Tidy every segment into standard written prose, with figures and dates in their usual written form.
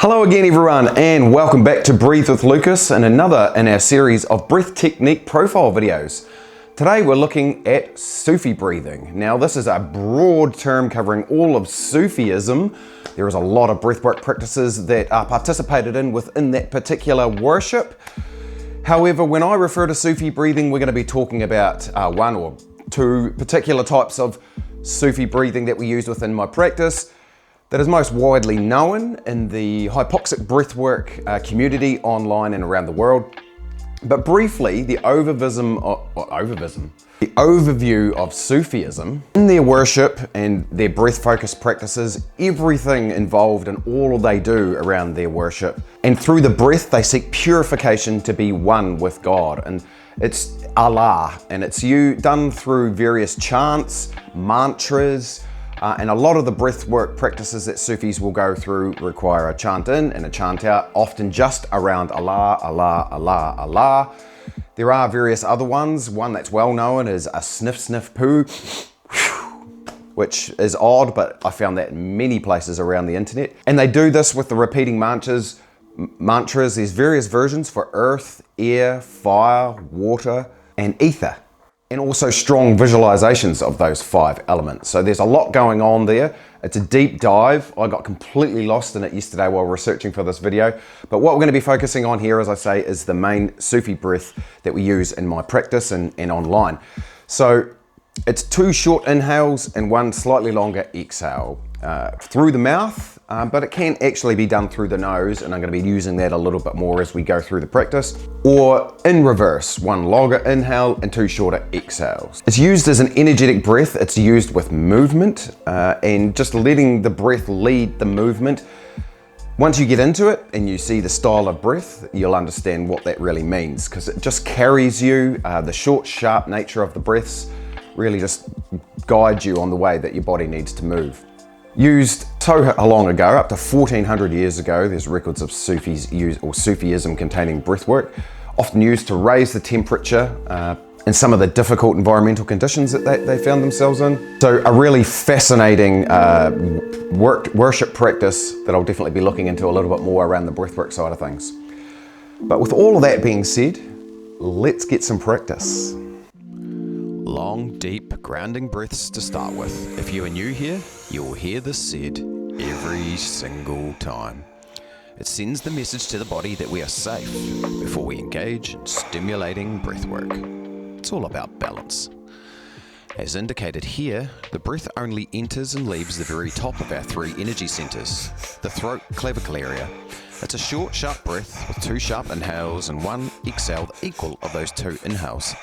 Hello again everyone, and welcome back to Breathe with Lucas and another in our series of breath technique profile videos. Today we're looking at Sufi breathing. Now this is a broad term covering all of Sufism. There is a lot of breathwork practices that are participated in within that particular worship. However, when I refer to Sufi breathing, we're going to be talking about one or two particular types of Sufi breathing that we use within my practice that is most widely known in the hypoxic breathwork community online and around the world. But briefly, the overview of Sufism, in their worship and their breath-focused practices, everything involved in all they do around their worship. And through the breath, they seek purification to be one with God. And it's Allah, and it's done through various chants, mantras, and a lot of the breathwork practices that Sufis will go through require a chant in and a chant out, often just around Allah, Allah, Allah, Allah. There are various other ones. One that's well known is a sniff, sniff, poo, which is odd, but I found that in many places around the internet. And they do this with the repeating mantras. There's various versions for earth, air, fire, water, and ether. And also strong visualizations of those 5 elements. So there's a lot going on there. It's a deep dive. I got completely lost in it yesterday while researching for this video. But what we're going to be focusing on here, as I say, is the main Sufi breath that we use in my practice and online. So it's 2 short inhales and 1 slightly longer exhale through the mouth, but it can actually be done through the nose, and I'm going to be using that a little bit more as we go through the practice. Or in reverse, 1 longer inhale and 2 shorter exhales. It's used as an energetic breath. It's used with movement and just letting the breath lead the movement. Once you get into it and you see the style of breath, you'll understand what that really means, because it just carries you. The short, sharp nature of the breaths really just guide you on the way that your body needs to move. Used so long ago, up to 1400 years ago, there's records of Sufism containing breathwork, often used to raise the temperature in some of the difficult environmental conditions that they found themselves in. So a really fascinating worship practice that I'll definitely be looking into a little bit more around the breathwork side of things. But with all of that being said, let's get some practice. Long, deep, grounding breaths to start with. If you are new here, you will hear this said every single time. It sends the message to the body that we are safe before we engage in stimulating breath work. It's all about balance. As indicated here, the breath only enters and leaves the very top of our 3 energy centers, the throat clavicle area. It's a short, sharp breath with 2 sharp inhales and 1 exhale the equal of those 2 inhales.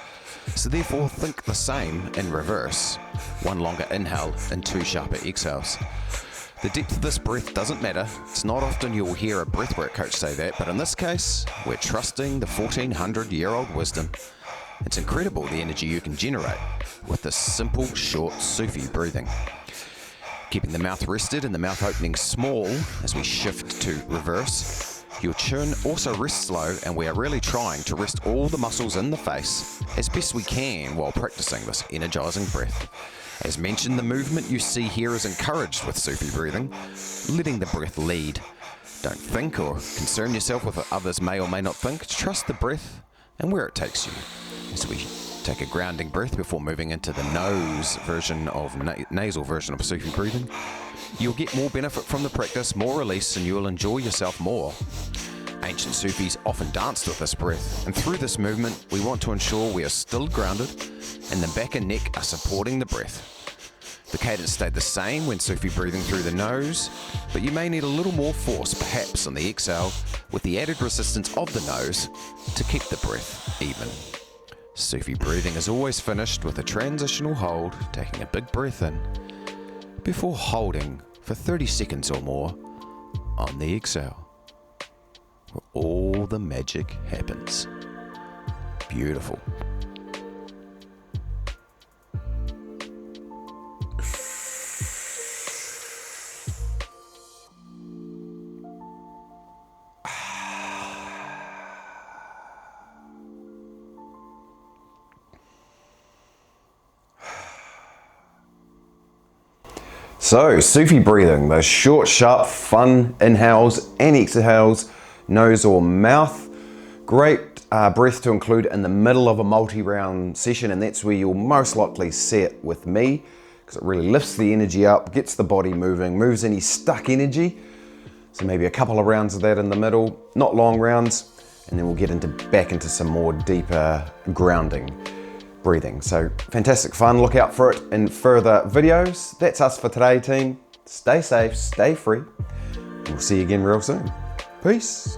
So therefore think the same in reverse, 1 longer inhale and 2 sharper exhales. The depth of this breath doesn't matter. It's not often you'll hear a breathwork coach say that, but in this case, we're trusting the 1400-year-old wisdom. It's incredible the energy you can generate with this simple, short Sufi breathing. Keeping the mouth rested and the mouth opening small as we shift to reverse. Your chin also rests low, and we are really trying to rest all the muscles in the face as best we can while practicing this energizing breath. As mentioned, the movement you see here is encouraged with Sufi breathing, letting the breath lead. Don't think or concern yourself with what others may or may not think. Trust the breath and where it takes you. As we take a grounding breath before moving into the nasal version of Sufi breathing, you'll get more benefit from the practice, more release, and you will enjoy yourself more. Ancient Sufis often danced with this breath, and through this movement, we want to ensure we are still grounded and the back and neck are supporting the breath. The cadence stayed the same when Sufi breathing through the nose, but you may need a little more force perhaps on the exhale with the added resistance of the nose to keep the breath even. Sufi breathing is always finished with a transitional hold, taking a big breath in, before holding for 30 seconds or more on the exhale, where all the magic happens. Beautiful. So, Sufi breathing, those short, sharp, fun inhales and exhales, nose or mouth. Great breath to include in the middle of a multi-round session, and that's where you'll most likely see it with me, because it really lifts the energy up, gets the body moving, moves any stuck energy. So maybe a couple of rounds of that in the middle, not long rounds, and then we'll get back into some more deeper grounding breathing. So fantastic fun, look out for it in further videos. That's us for today, team. Stay safe, stay free. We'll see you again real soon. Peace.